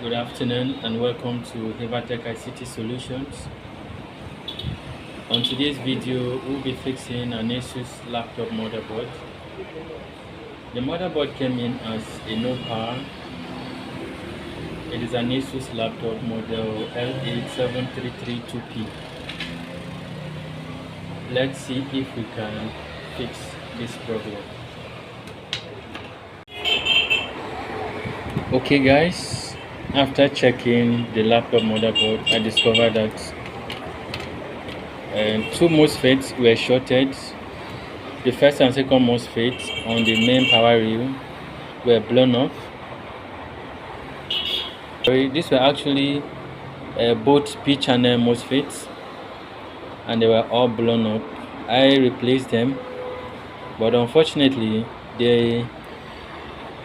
Good afternoon and welcome to Heavatek ICT Solutions. On today's video, we'll be fixing an Asus laptop motherboard. The motherboard came in as a no power. It is an Asus laptop model L87332P. Let's see if we can fix this problem. Okay guys, after checking the laptop motherboard, I discovered that two MOSFETs were shorted. The first and second MOSFET on the main power rail were blown off. These were actually both P-channel MOSFETs and they were all blown up. I replaced them, but unfortunately the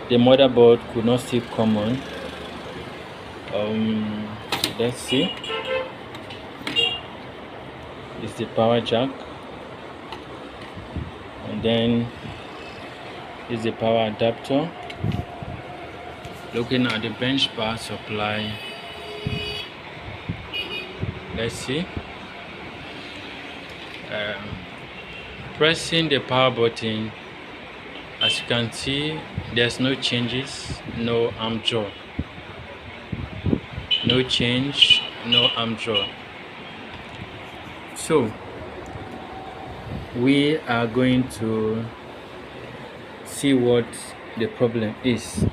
motherboard could not still come on. Let's see. It's the power jack, and then is the power adapter. Looking at the bench power supply, let's see. Pressing the power button, as you can see, there's no changes, no arm draw, no change, no arm draw. So we are going to see what the problem is,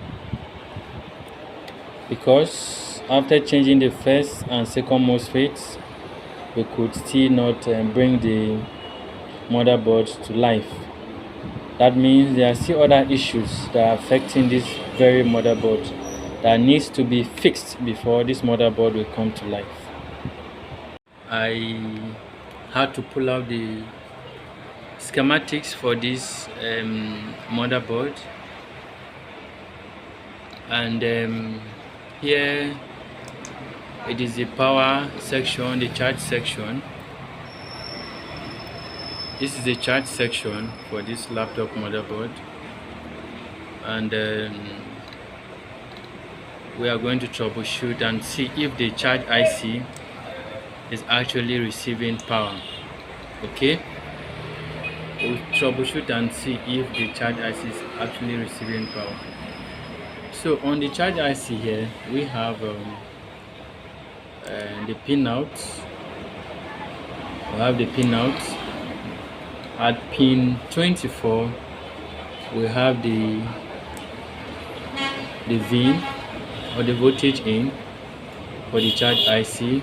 because after changing the first and second MOSFETs, we could still not bring the motherboard to life. That means there are still other issues that are affecting this very motherboard that needs to be fixed before this motherboard will come to life. I had to pull out the schematics for this motherboard, and here it is the power section, the charge section. This is the charge section for this laptop motherboard, and we are going to troubleshoot and see if the charge IC is actually receiving power. Okay, we'll troubleshoot and see if the charge IC is actually receiving power. So on the charge IC here, we have the pinouts. We have the pinouts. At pin 24, we have the VIN, or the voltage in, for the charge IC.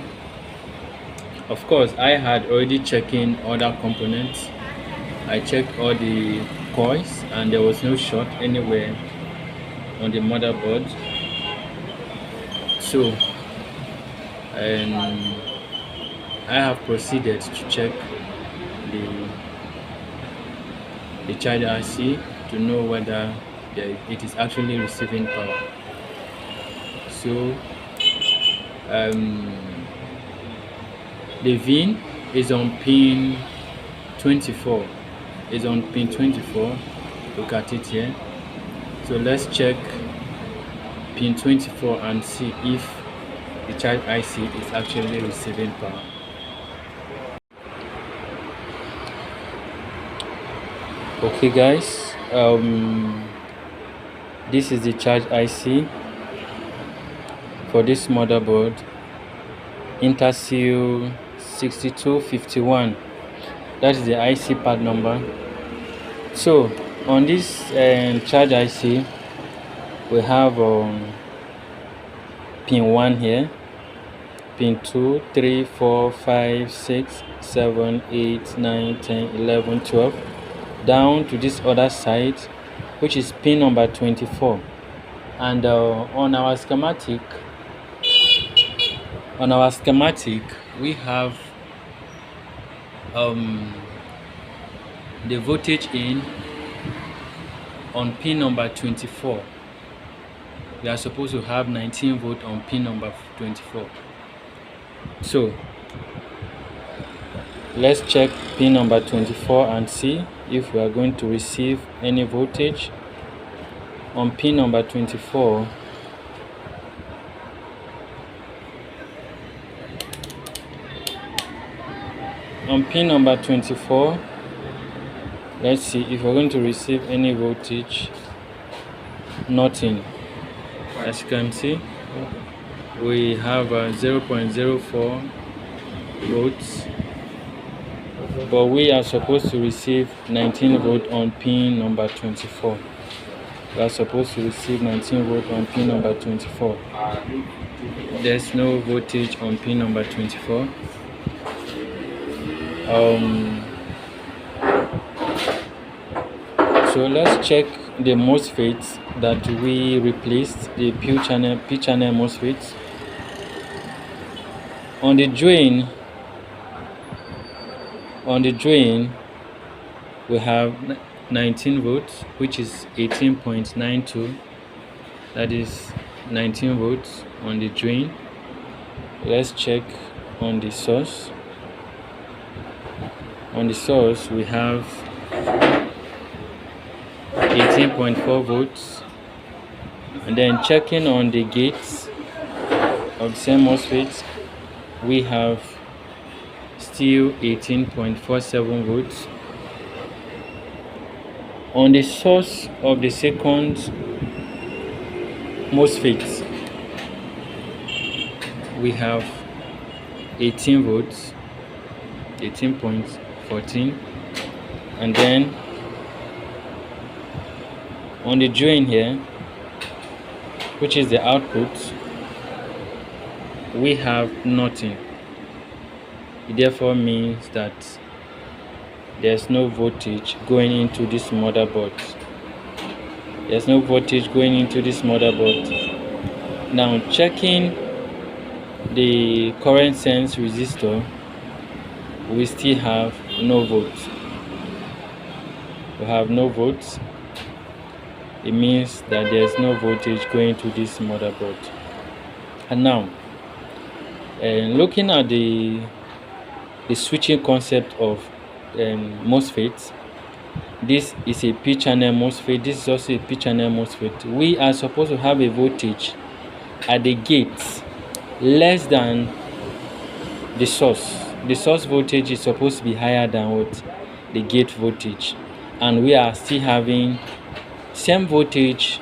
Of course, I had already checking other components. I checked all the coils and there was no short anywhere on the motherboard. So I have proceeded to check the charge IC to know whether it is actually receiving power. So the VIN is on pin 24. Is on pin 24. Look at it here. So let's check pin 24 and see if the charge IC is actually receiving power. Okay guys, this is the charge IC for this motherboard, Interseal 6251. That is the IC part number. So on this charge IC, we have pin 1 here, pin 2, 3, 4, 5, 6, 7, 8, 9, 10, 11, 12, down to this other side, which is pin number 24. And on our schematic, we have the voltage in on pin number 24. We are supposed to have 19 volt on pin number 24. So let's check pin number 24 and see if we are going to receive any voltage on pin number 24. on pin number 24, let's see if we're going to receive any voltage. Nothing. As you can see, we have 0.04 volts, but we are supposed to receive 19 volt on pin number 24. We are supposed to receive 19 volt on pin number 24. There's no voltage on pin number 24. So let's check the MOSFETs that we replaced, the P channel MOSFETs. On the drain, we have 19 volts, which is 18.92. That is 19 volts on the drain. Let's check on the source. On the source, we have 18.4 volts, and then checking on the gates of the same MOSFET, we have still 18.47 volts. On the source of the second MOSFET, we have 18 volts, 18.14, and then on the drain here, which is the output, we have nothing. It therefore means that there's no voltage going into this motherboard. There's no voltage going into this motherboard. Now checking the current sense resistor, we still have no volts. We have no volts. It means that there's no voltage going to this motherboard. And now, looking at the switching concept of MOSFETs, this is a P channel MOSFET. This is also a P channel MOSFET. We are supposed to have a voltage at the gates less than the source. The source voltage is supposed to be higher than what the gate voltage, and we are still having same voltage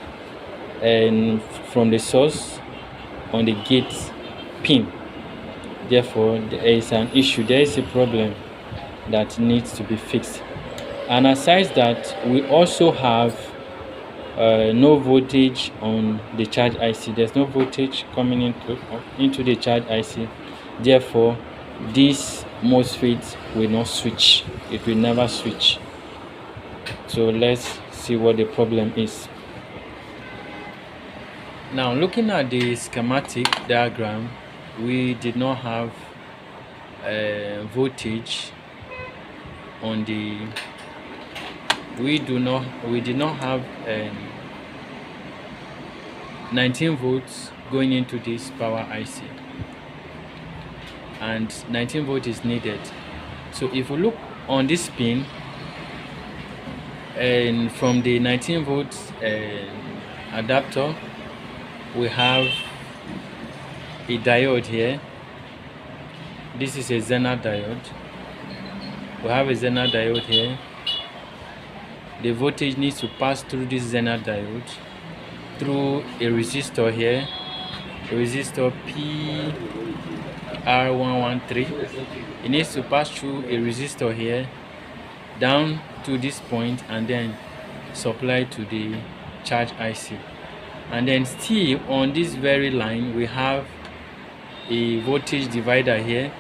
from the source on the gate pin. Therefore, there is an issue. There is a problem that needs to be fixed. And aside that, we also have no voltage on the charge IC. There's no voltage coming into the charge IC. Therefore, this MOSFET will not switch. It will never switch. So let's see what the problem is. Now, looking at the schematic diagram, we did not have voltage on the we did not have 19 volts going into this power IC, and 19 volts is needed. So if we look on this pin, and from the 19 volts adapter, we have a diode here. This is a Zener diode. We have a Zener diode here. The voltage needs to pass through this Zener diode through a resistor here, a resistor PR113. It needs to pass through a resistor here down to this point and then supply to the charge IC. And then still on this very line, we have a voltage divider here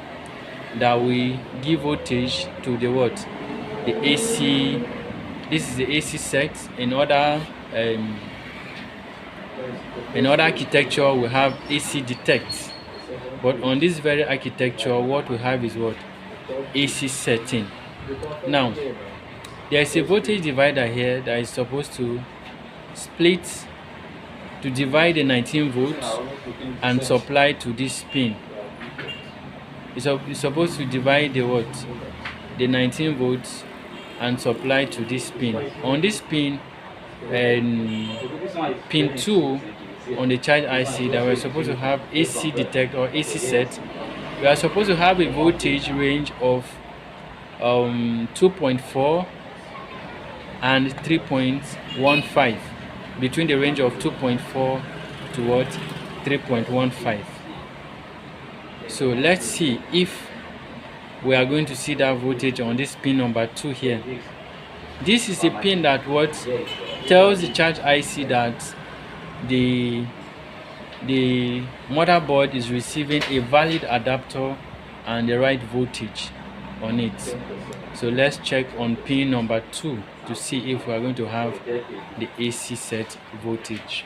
that will give voltage to the what? The AC. This is the AC set. In other architecture, we have AC detect, but on this very architecture, what we have is what? AC setting. Now, there is a voltage divider here that is supposed to split, to divide the 19 volts and supply to this pin. It's supposed to divide the what? The 19 volts and supply to this pin. On this pin, pin 2 on the charge IC that we're supposed to have AC detect or AC set, we are supposed to have a voltage range of 2.4 and 3.15, between the range of 2.4 to what 3.15. So let's see if we are going to see that voltage on this pin number 2 here. This is a pin that what tells the charge IC that the motherboard is receiving a valid adapter and the right voltage on it. So let's check on pin number 2 to see if we are going to have the AC set voltage.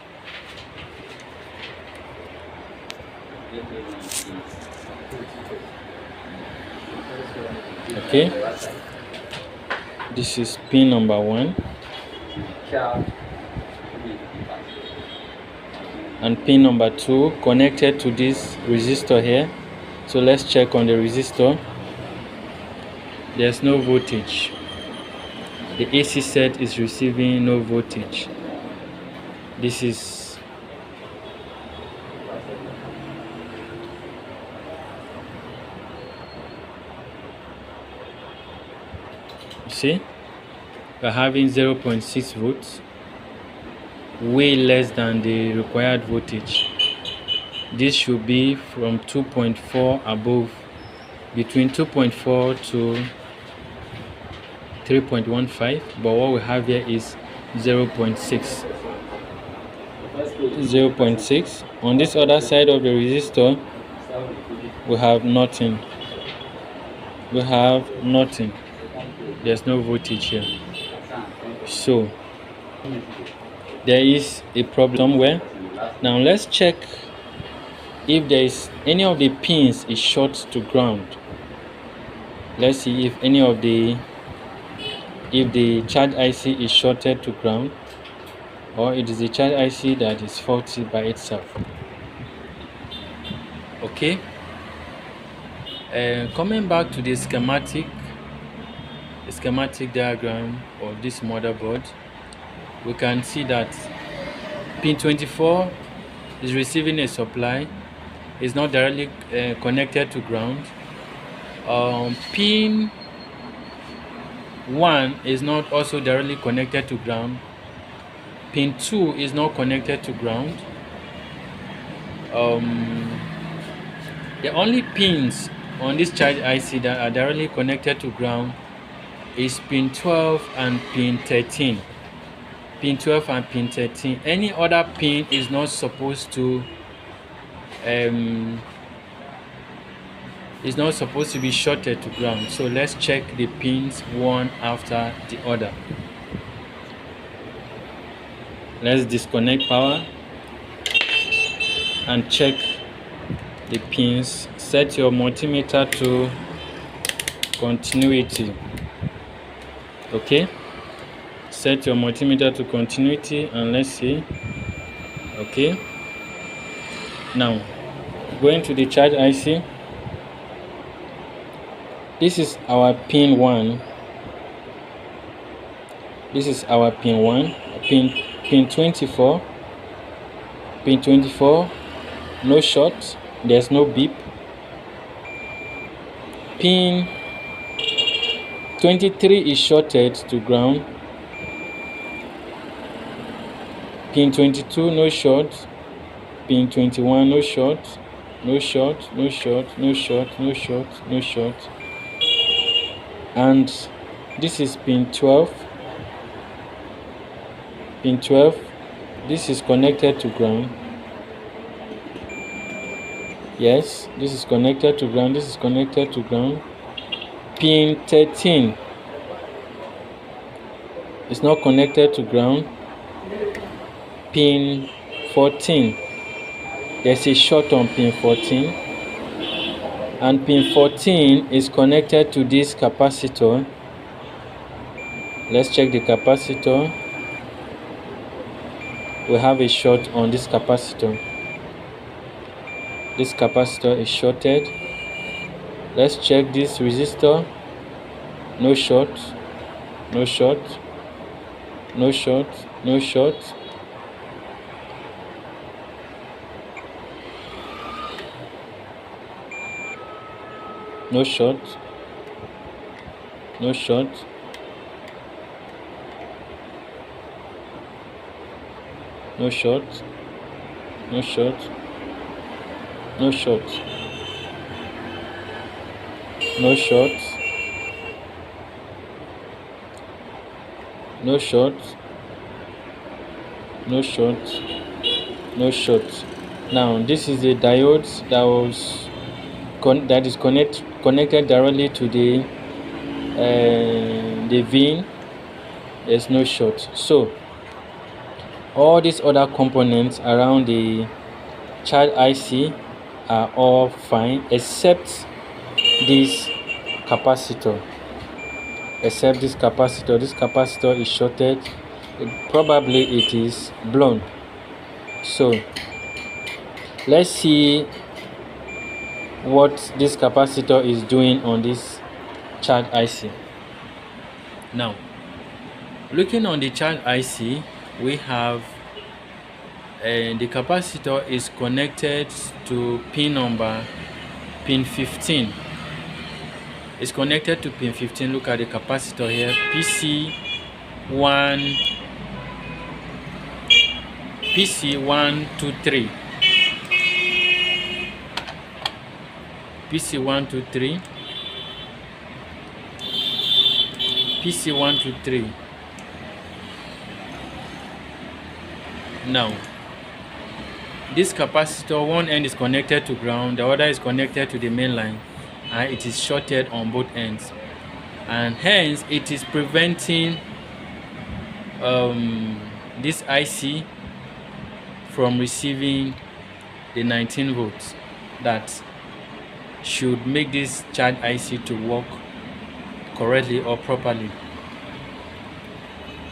Okay, this is pin number 1 and pin number 2 connected to this resistor here. So let's check on the resistor. There's no voltage. The AC set is receiving no voltage. This is see, we're having 0.6 volts, way less than the required voltage. This should be from 2.4 above, between 2.4 to 3.15, but what we have here is 0.6. On this other side of the resistor, we have nothing. There's no voltage here. So there is a problem somewhere. Now let's check if there is any of the pins is short to ground. Let's see if any of the charge IC is shorted to ground, or it is the charge IC that is faulty by itself. Okay, coming back to the schematic diagram of this motherboard, we can see that pin 24 is receiving a supply, is not directly connected to ground. Pin 1 is not also directly connected to ground. Pin 2 is not connected to ground. The only pins on this charge IC that are directly connected to ground is pin 12 and pin 13. Pin 12 and pin 13. Any other pin is not supposed to be shorted to ground. So let's check the pins one after the other. Let's disconnect power and check the pins. Set your multimeter to continuity. Okay, set your multimeter to continuity and let's see. Okay, now going to the charge IC. This is our pin 1. This is our pin 1. Pin 24. Pin 24, no short, there's no beep. Pin 23 is shorted to ground. Pin 22, no short. Pin 21, no short. And this is pin 12. Pin 12, this is connected to ground. Yes, this is connected to ground. This is connected to ground. Pin 13 is not connected to ground. Pin 14, there's a short on pin 14, and pin 14 is connected to this capacitor. Let's check the capacitor. We have a short on this capacitor. This capacitor is shorted. Let's check this resistor. No short. No short. No short. No short. No short. no short, no short, no short, no short, no short, no short, no short, no short. Now this is a diode that is connected directly to the VIN. There's no short. So all these other components around the child IC are all fine except this capacitor. Except this capacitor. This capacitor is shorted. Probably it is blown. So let's see what this capacitor is doing on this child IC. Now, looking on the child IC, we have the capacitor is connected to pin 15. It's connected to pin 15. Look at the capacitor here, PC123, PC123, PC123. Now, this capacitor, one end is connected to ground, the other is connected to the main line, and it is shorted on both ends, and hence it is preventing this IC from receiving the 19 volts that should make this child IC to work correctly or properly.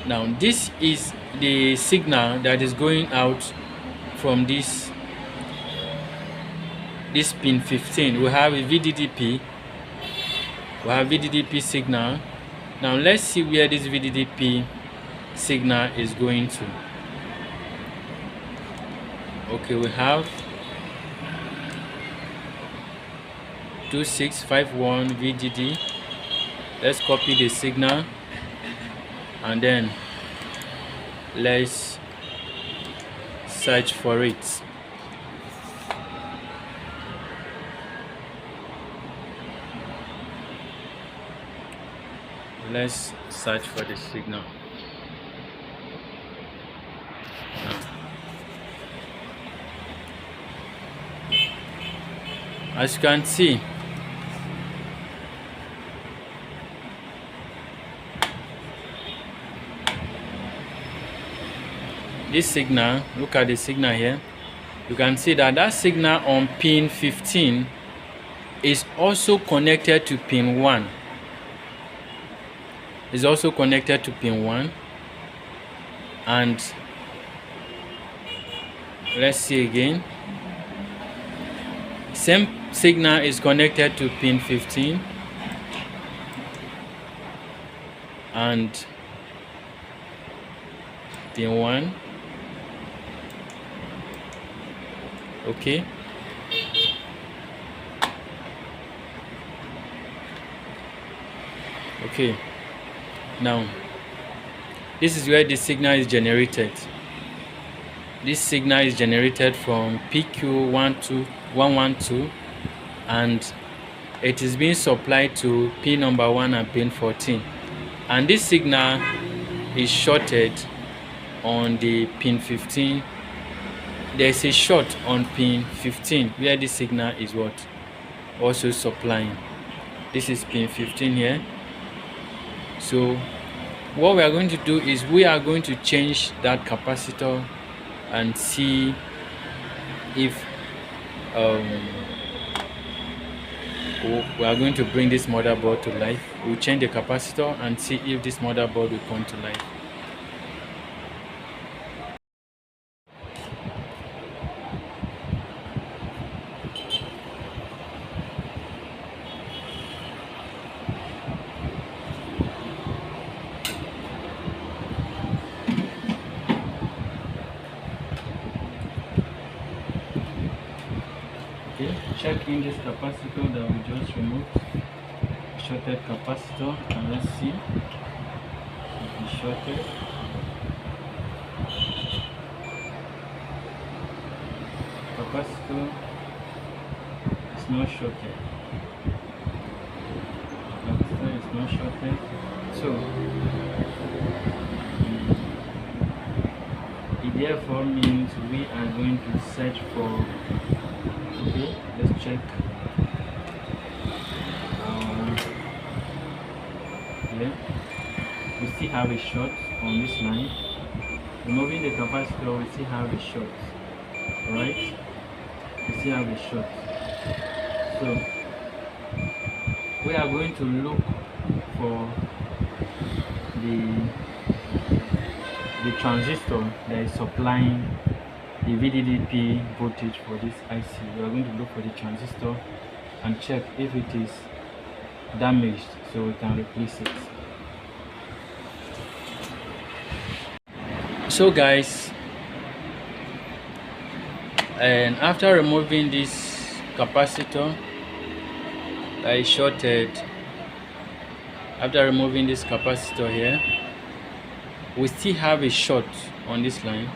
Now this is the signal that is going out from this pin 15. We have a VDDP. We have VDDP signal. Now let's see where this VDDP signal is going to. Okay, we have 2651 VDD. Let's copy the signal and then let's search for it. Let's search for the signal. As you can see, this signal, look at the signal here. You can see that that signal on pin 15 is also connected to pin 1. Is also connected to pin 1, and let's see again. Same signal is connected to pin 15 and pin 1. Okay. Okay. Now, this is where the signal is generated. This signal is generated from PQ112, and it is being supplied to pin number 1 and pin 14. And this signal is shorted on the pin 15. There's a short on pin 15 where this signal is what? Also supplying. This is pin 15 here. So what we are going to do is we are going to change that capacitor and see if we are going to bring this motherboard to life. We'll change the capacitor and see if this motherboard will come to life. Okay, check in this capacitor that we just removed. shorted capacitor, and let's see if it's shorted. Capacitor is not shorted. Capacitor is not shorted. So it therefore means we are going to search for, okay, let's check. Here we still have a short on this line. Removing the capacitor, we still have a short. Right, we still have a short. So we are going to look for the transistor that is supplying the VDDP voltage for this IC. We are going to look for the transistor and check if it is damaged so we can replace it. So guys, and after removing this capacitor that is shorted, after removing this capacitor here, we still have a short on this line.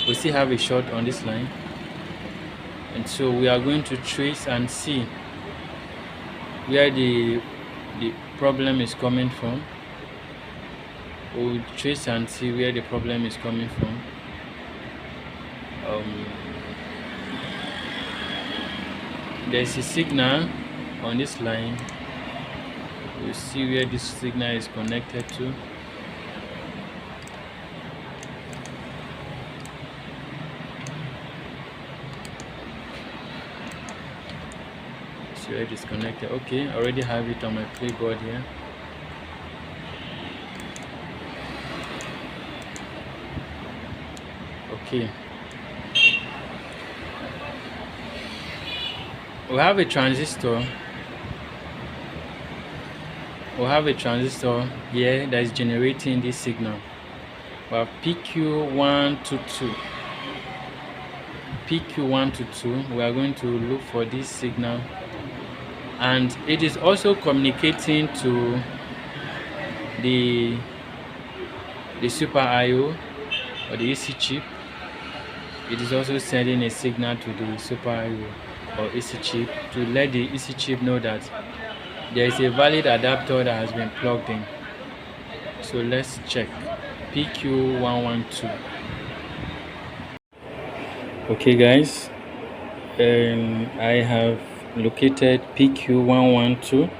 We still have a short on this line, and so we are going to trace and see where the problem is coming from. We'll trace and see where the problem is coming from. There's a signal on this line. We'll see where this signal is connected to. See where it is connected. Okay, I already have it on my clipboard here. Okay, we have a transistor. We have a transistor here that is generating this signal. We have PQ122. PQ122. We are going to look for this signal, and it is also communicating to the Super IO or the EC chip. It is also sending a signal to the Super IO or EC chip to let the EC chip know that there is a valid adapter that has been plugged in. So let's check PQ112. Okay guys, I have located PQ112.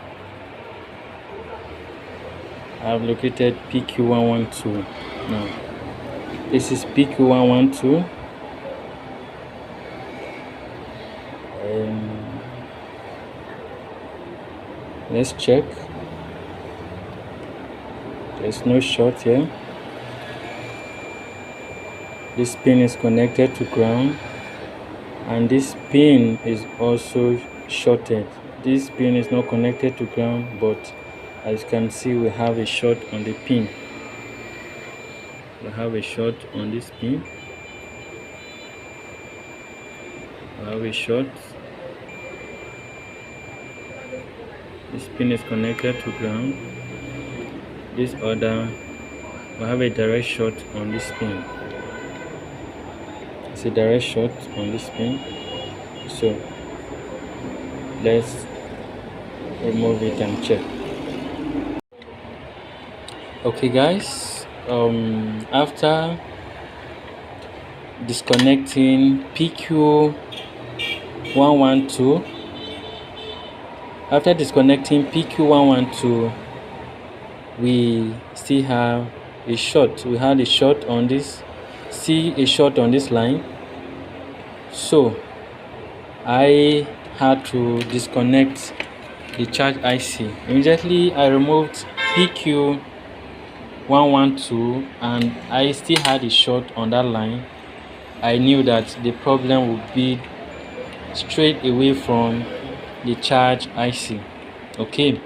I have located PQ112. Now this is PQ112. Let's check. There's no short here. This pin is connected to ground, and this pin is also shorted. This pin is not connected to ground, but as you can see, we have a short on the pin. We have a short on this pin. We have a short. This pin is connected to ground. This other, we have a direct short on this pin. It's a direct short on this pin. So let's remove it and check. Okay guys, after disconnecting PQ112, we still have a short. We had a short on this, a short on this line. So I had to disconnect the charge IC. Immediately I removed PQ112 and I still had a short on that line. I knew that the problem would be straight away from the charge IC. Okay,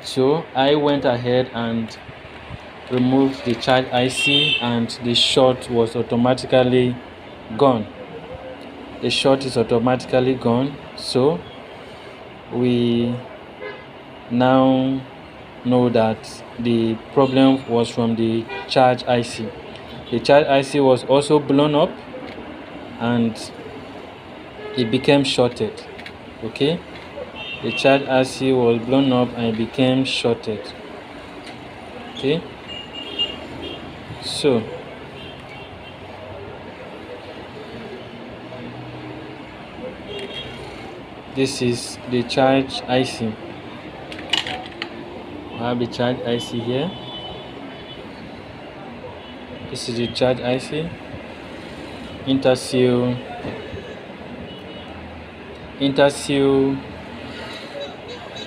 so I went ahead and removed the charge IC, and the short was automatically gone. The short is automatically gone. So we now know that the problem was from the charge IC. The charge IC was also blown up and it became shorted. Okay, the charge IC was blown up and it became shorted. Okay, so this is the charge IC. I have the charge IC here. This is the charge IC. Interseal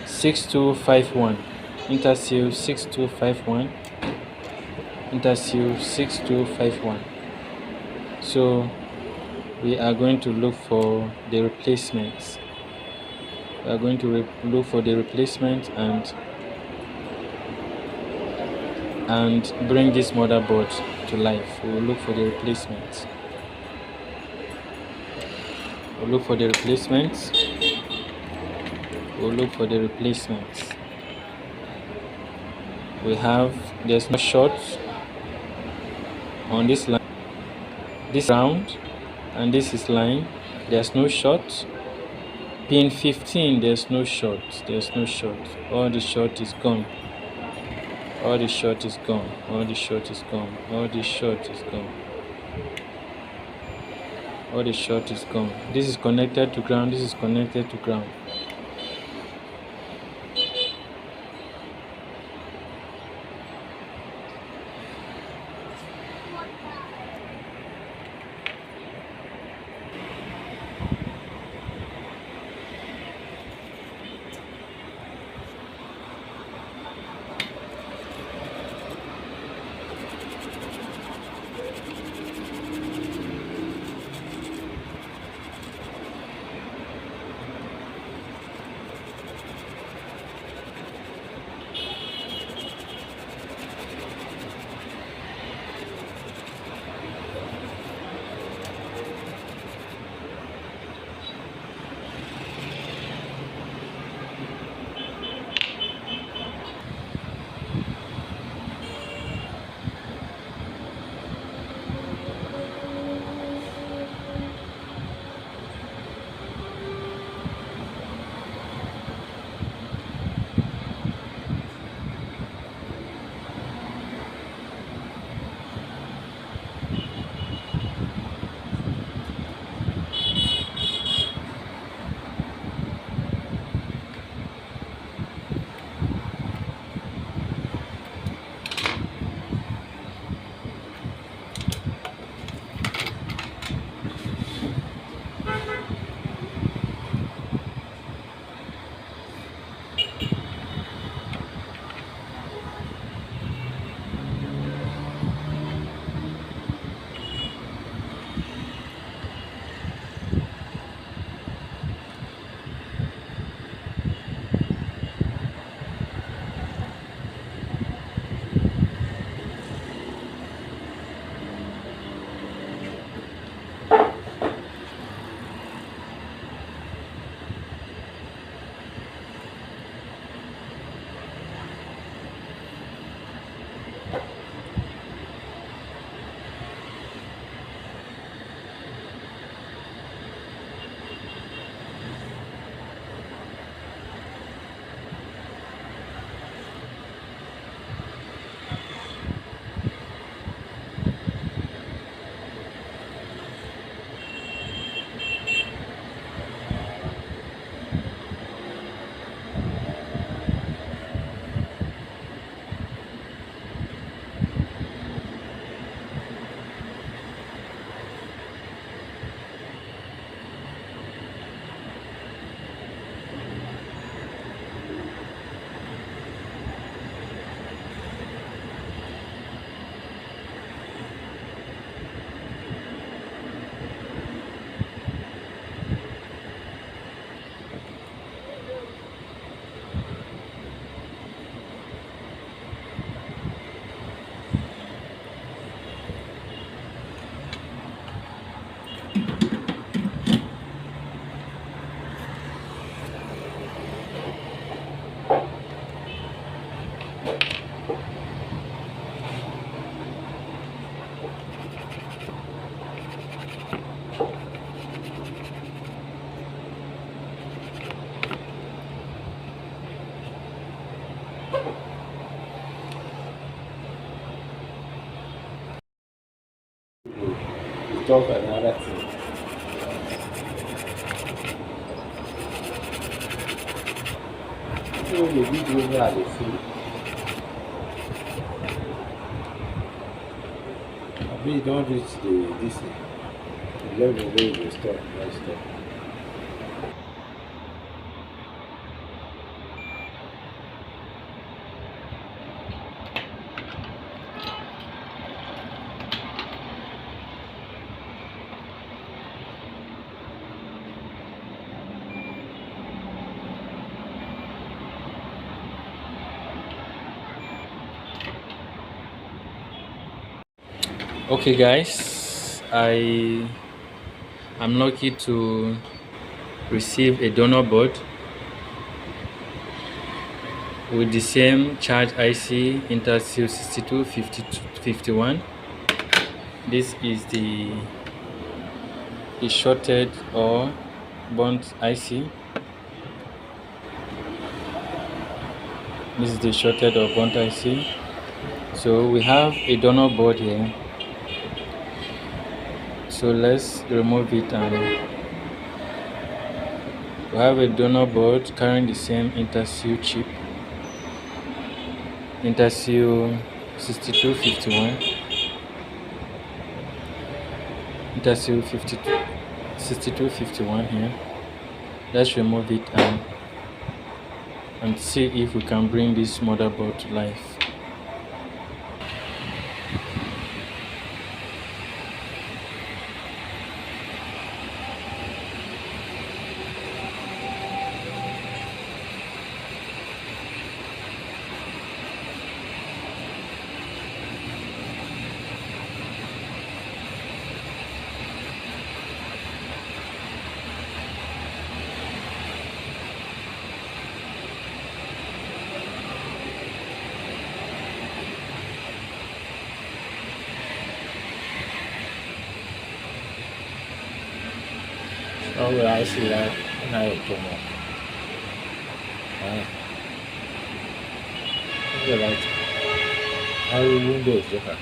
6251. Interseal 6251. Interseal 6251. So we are going to look for the replacements. We are going to look for the replacement and bring this motherboard to life. We will look for the replacements. We'll look for the replacements. We'll look for the replacements. There's no short on this line, this round, and this is line. There's no short. Pin 15, there's no short. There's no short. All the short is gone. All the short is gone. All the short is gone. All the short is gone. All the short is gone. This is connected to ground. This is connected to ground. talk another thing. So the video here they see. We don't reach the this level where we stop. Let's stop. Okay guys, I'm lucky to receive a donor board with the same charge IC Intel 6251. This is the shorted or burnt IC. This is the shorted or burnt IC. So we have a donor board here. So let's remove it, and we have a donor board carrying the same Intel chip, Intel 6251, Intel 6251 here. Let's remove it and see if we can bring this motherboard to life. Oh, well, I see that. Now you come on. Okay, right. How will Windows look at?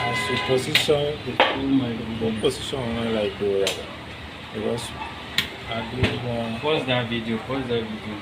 As the position, the position like because I do want. Pause that video. Pause that video.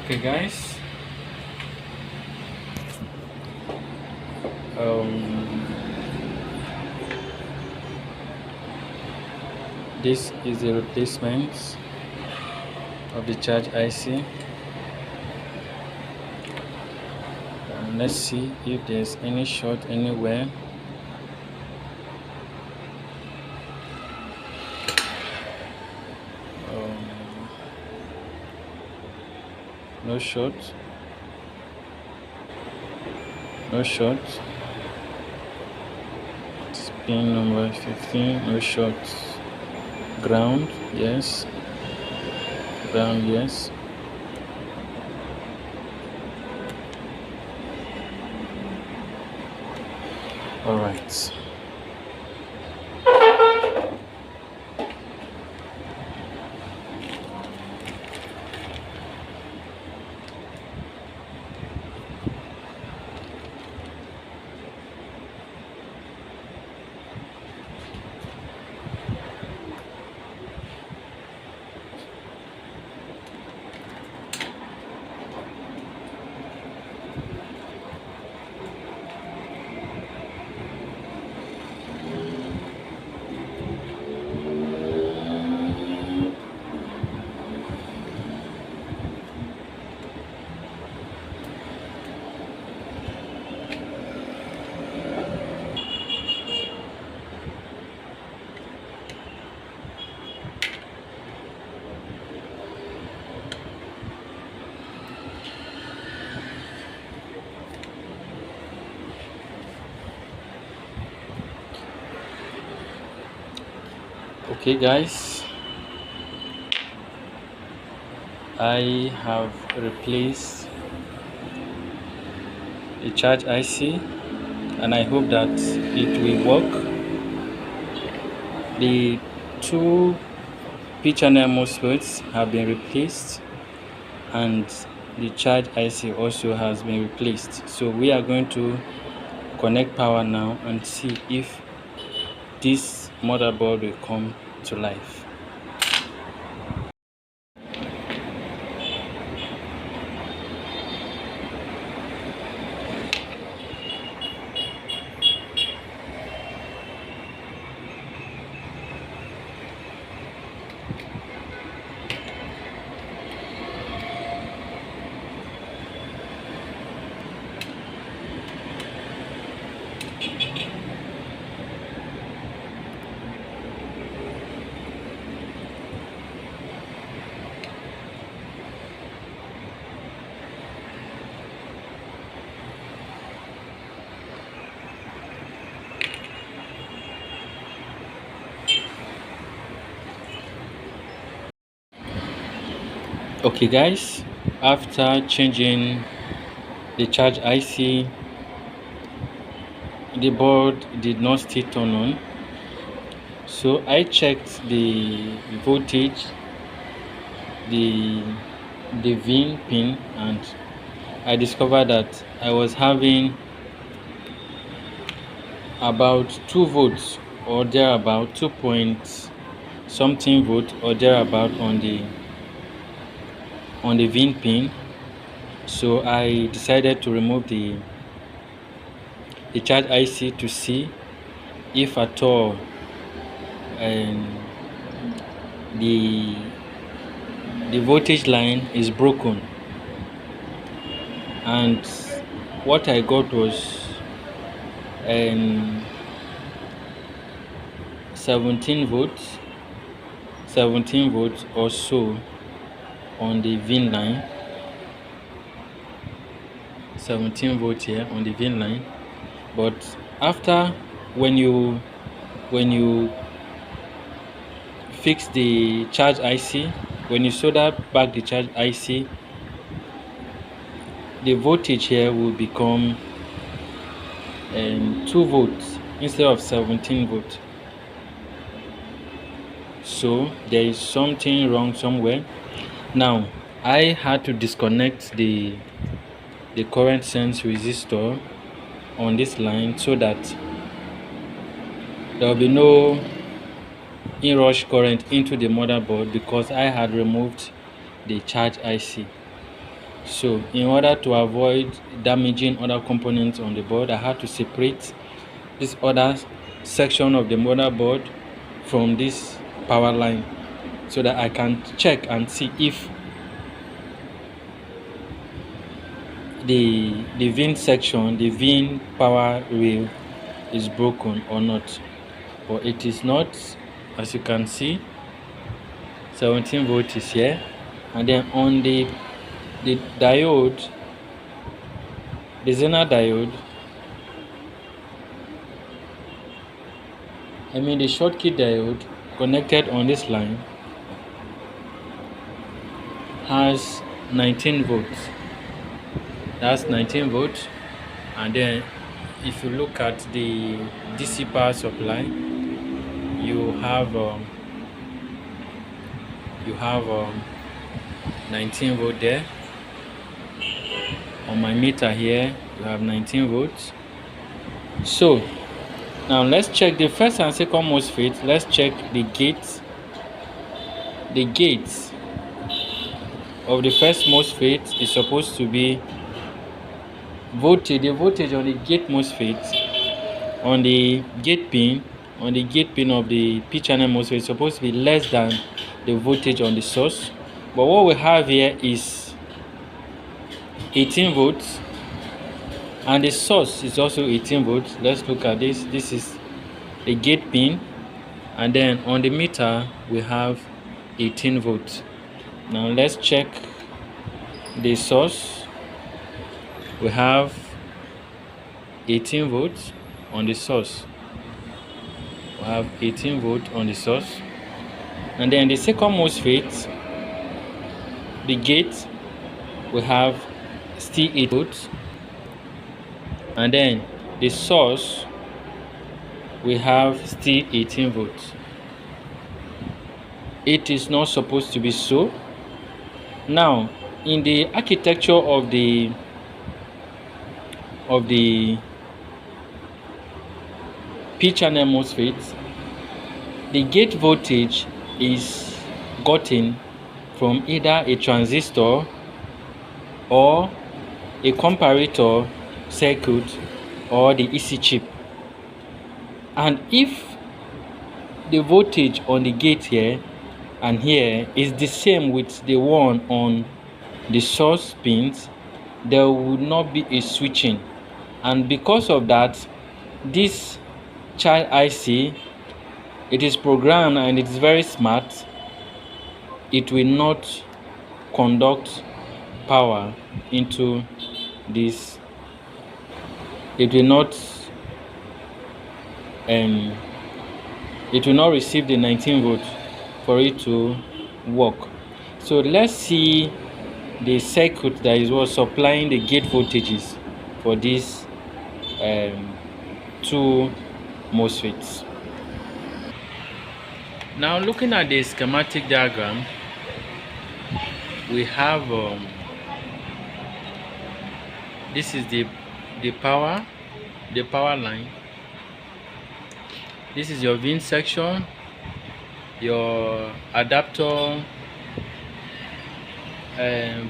Okay guys, this is the replacement of the charge IC, and let's see if there's any short anywhere. No short, no short. Pin number 15, no short. Ground, yes. Ground, yes. All right. Okay guys, I have replaced the charge IC and I hope that it will work. The two P-channel MOSFETs have been replaced and the charge IC also has been replaced. So we are going to connect power now and see if this motherboard will come to life. Okay guys, after changing the charge IC, the board did not still turn on. So I checked the voltage, the VIN pin, and I discovered that I was having about 2 volts or thereabout, 2 point something volt or thereabout on the VIN pin. So I decided to remove the charge IC to see if at all the voltage line is broken, and what I got was 17 volts or so on the VIN line. 17 volts here on the VIN line, but after when you fix the charge IC, when you solder back the charge IC, the voltage here will become 2 volts instead of 17 volts. So there is something wrong somewhere. Now I had to disconnect the current sense resistor on this line so that there will be no inrush current into the motherboard, because I had removed the charge IC. So in order to avoid damaging other components on the board, I had to separate this other section of the motherboard from this power line so that I can check and see if the VIN section, the VIN power rail is broken or not. But it is not. As you can see, 17 volt is here, and then on the diode, the Zener diode, the shortcut diode connected on this line has 19 volts. That's 19 volts. And then if you look at the DC power supply, you have 19 volt there. On my meter here, you have 19 volts. So now let's check the first and second MOSFET. Let's check the gates. The gates of the first MOSFET is supposed to be voltage. The voltage on the gate MOSFET, on the gate pin of the P channel MOSFET is supposed to be less than the voltage on the source. But what we have here is 18 volts, and the source is also 18 volts. Let's look at this. This is the gate pin, and then on the meter we have 18 volts. Now let's check the source. We have 18 volts on the source. We have 18 volts on the source, and then the second MOSFET, the gate, we have still 8 volts, and then the source we have still 18 volts. It is not supposed to be so. Now in the architecture of the P channel MOSFET, the gate voltage is gotten from either a transistor or a comparator circuit or the EC chip. And if the voltage on the gate here and here is the same with the one on the source pins, there would not be a switching. And because of that, this child IC, it is programmed and it is very smart. It will not conduct power into this. It will not receive the 19 volts for it to work. So let's see the circuit that is what supplying the gate voltages for these two MOSFETs. Now looking at the schematic diagram, we have this is the power line. This is your VIN section, your adapter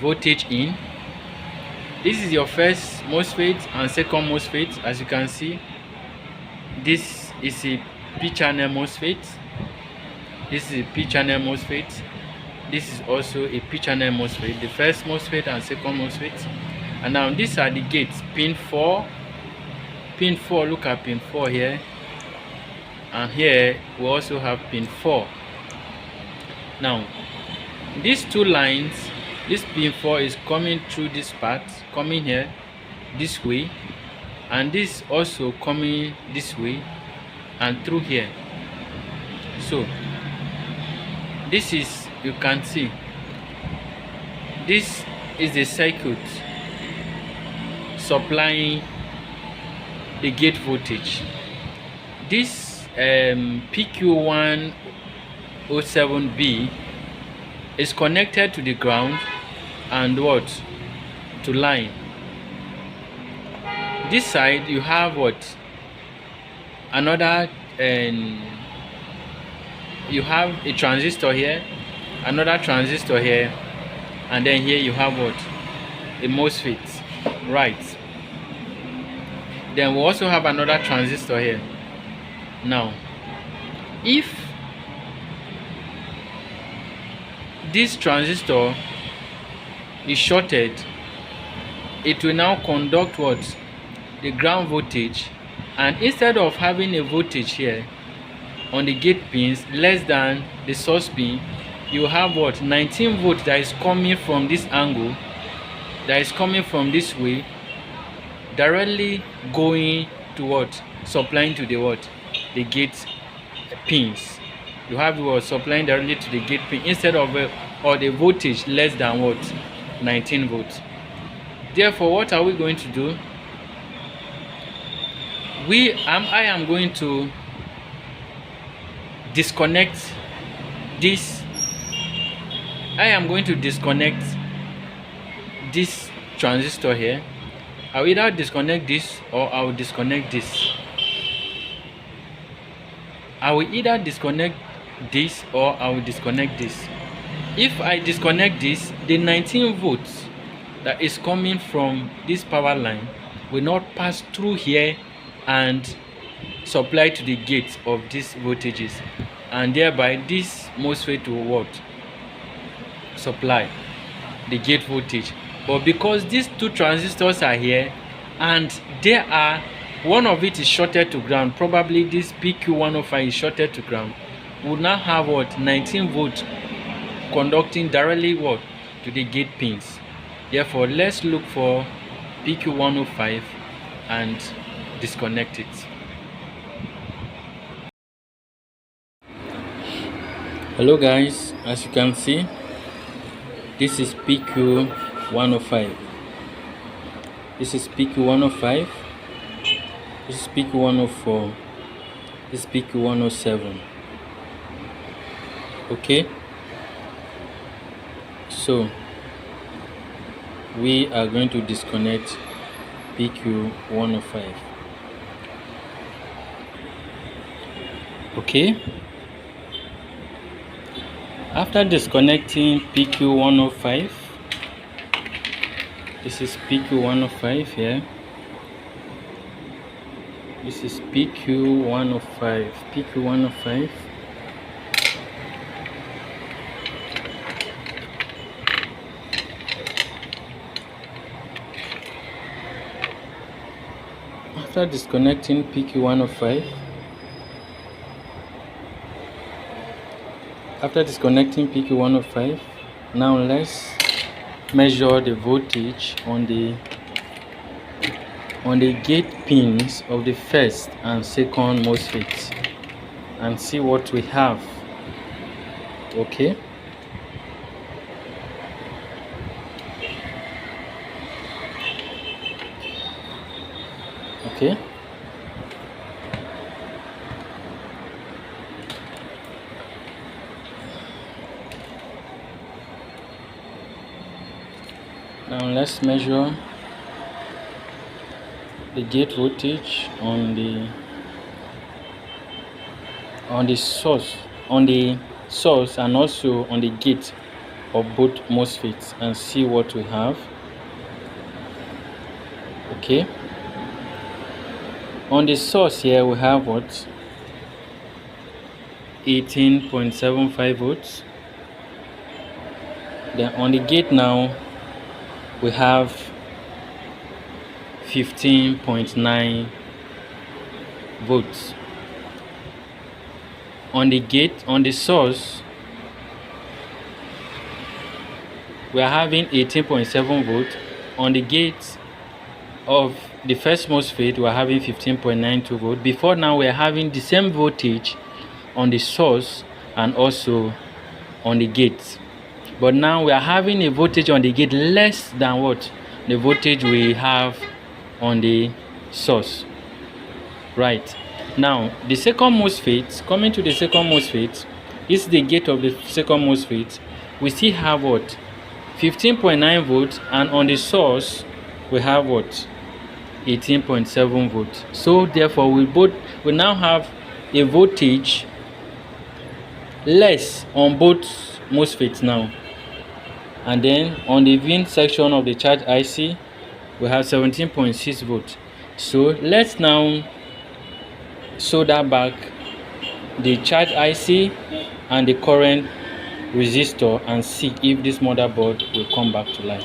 voltage in. This is your first MOSFET and second MOSFET. As you can see, this is a P channel MOSFET. This is a P channel MOSFET. This is also a P channel MOSFET, the first MOSFET and second MOSFET. And now these are the gates. Pin 4, look at pin 4 here, and here we also have pin 4. Now these two lines, this pin 4 is coming through this part, coming here this way, and this also coming this way and through here. So this is, you can see, this is the circuit supplying the gate voltage. This PQ107B is connected to the ground and what? To line. This side you have what? Another, you have a transistor here, another transistor here, and then here you have what? a MOSFET, right? Then we also have another transistor here. Now, if this transistor is shorted, it will now conduct what? The ground voltage, and instead of having a voltage here on the gate pins less than the source pin, you have what? 19 volts that is coming from this angle, that is coming from this way, directly going to what? Supplying to the what? The gate pins. You have what? Supplying directly to the gate pin instead of or the voltage less than what? 19 volts. Therefore, what are we going to do? I am going to disconnect this. I am going to disconnect this transistor here. I will either disconnect this or I will disconnect this. I will either disconnect this or I will disconnect this. If I disconnect this, the 19 volts that is coming from this power line will not pass through here and supply to the gates of these voltages, and thereby this MOSFET will what? Supply the gate voltage. But because these two transistors are here and there are one of it is shorted to ground, probably this PQ105 is shorted to ground, we will now have what? 19 volts conducting directly what? To the gate pins. Therefore, let's look for PQ105 and disconnect it. Hello guys, as you can see, this is PQ105. This is PQ105. This is PQ104. This is PQ107. Okay, so we are going to disconnect PQ105. Okay, after disconnecting PQ105, this is PQ105 here. This is PQ105. PQ105. After disconnecting PQ105, now let's measure the voltage on the gate pins of the first and second MOSFET and see what we have. Okay, okay, now let's measure the gate voltage on the source and also on the gate of both MOSFETs and see what we have. Okay, on the source here we have what? 18.75 volts. Then on the gate now we have 15.9 volts. On the gate, on the source, we are having 18.7 volts. On the gate of the first MOSFET, we are having 15.92 volts. Before now, we are having the same voltage on the source and also on the gate. But now we are having a voltage on the gate less than what? The voltage we have on the source. Right. Now, the second MOSFET, coming to the second MOSFET, this is the gate of the second MOSFET. We still have what? 15.9 volts, and on the source, we have what? 18.7 volts. So, therefore, we now have a voltage less on both MOSFETs now. And then on the VIN section of the charge IC, we have 17.6 volts. So let's now solder back the charge IC and the current resistor and see if this motherboard will come back to life.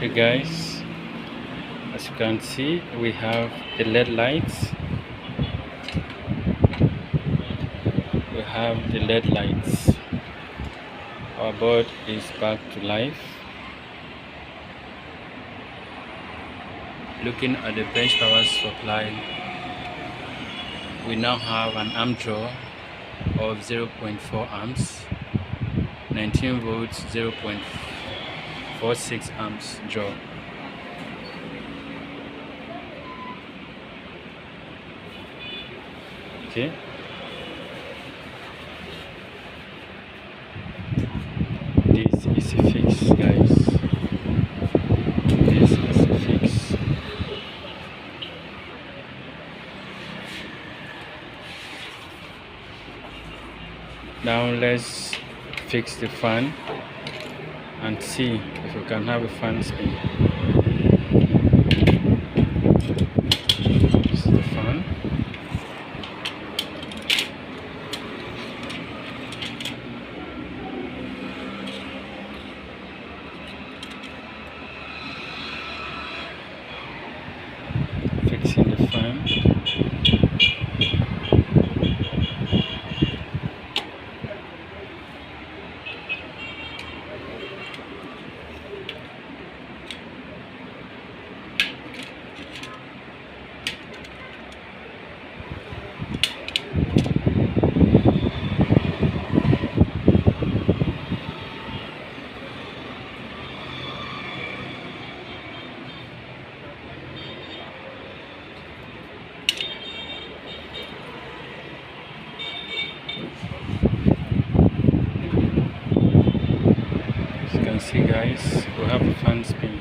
Okay guys, as you can see, we have the LED lights. We have the LED lights. Our board is back to life. Looking at the bench power supply, we now have an amp draw of 0.4 amps, 19 volts, 0.46 amps draw. Okay. This is a fix, guys. This is a fix. Now let's fix the fan and see if we can have a fan spin. This is the fan. Fixing the fan. As you can see guys, we have a fan spin.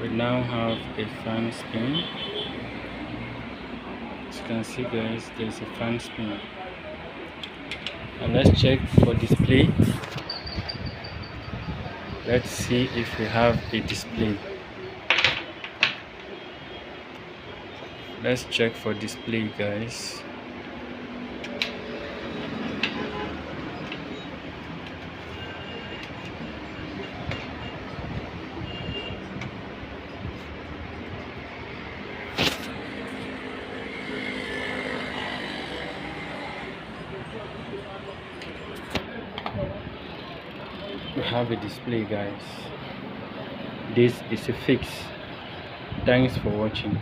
We now have a fan spin. As you can see guys, there's a fan spin. And let's check for display. Let's see if we have a display. Let's check for display guys. We have a display guys. This is a fix. Thanks for watching.